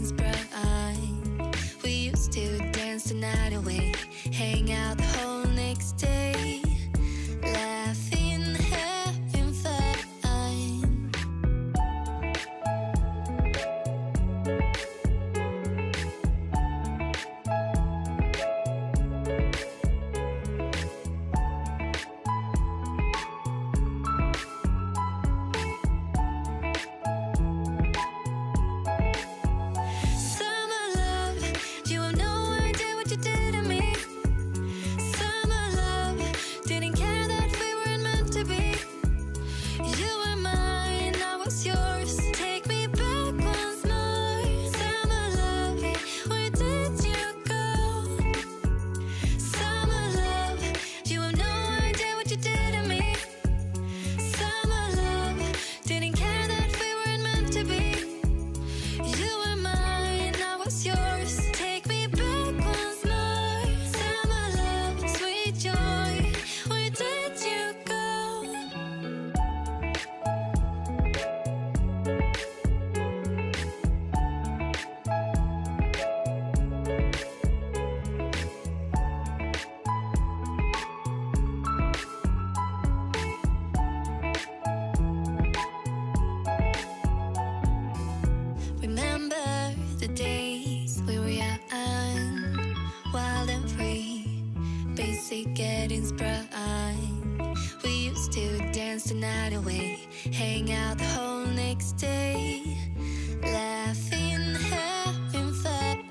getting sprung. We used to dance the night away, hang out the whole next day, laughing, having fun. Getting sprung. We used to dance the night away, hang out the whole next day, laughing, having fun.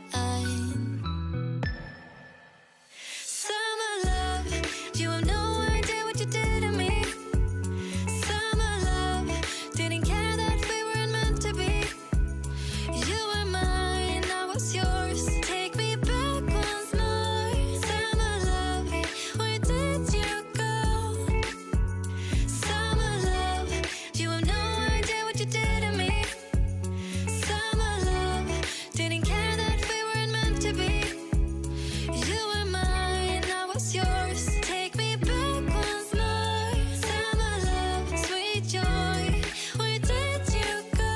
Summer love, you have no idea what you did to me. Summer love, didn't care that we weren't meant to be. You were mine, I was yours. Take me back once more. Summer love, where did you go? Summer love, you have no idea what you did to me. Summer love, didn't care that we weren't meant to be. You were mine, I was yours. Take me back once more. Summer love, sweet joy, where did you go?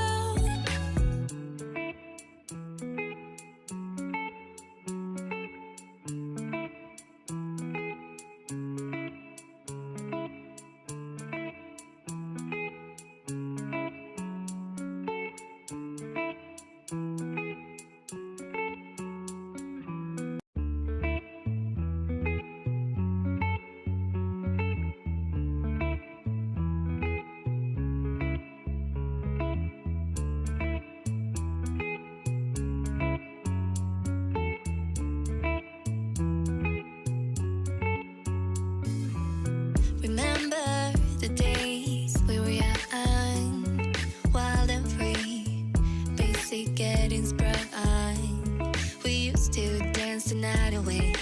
Remember the days we were young, wild and free, basic getting sprung. We used to dance the night away,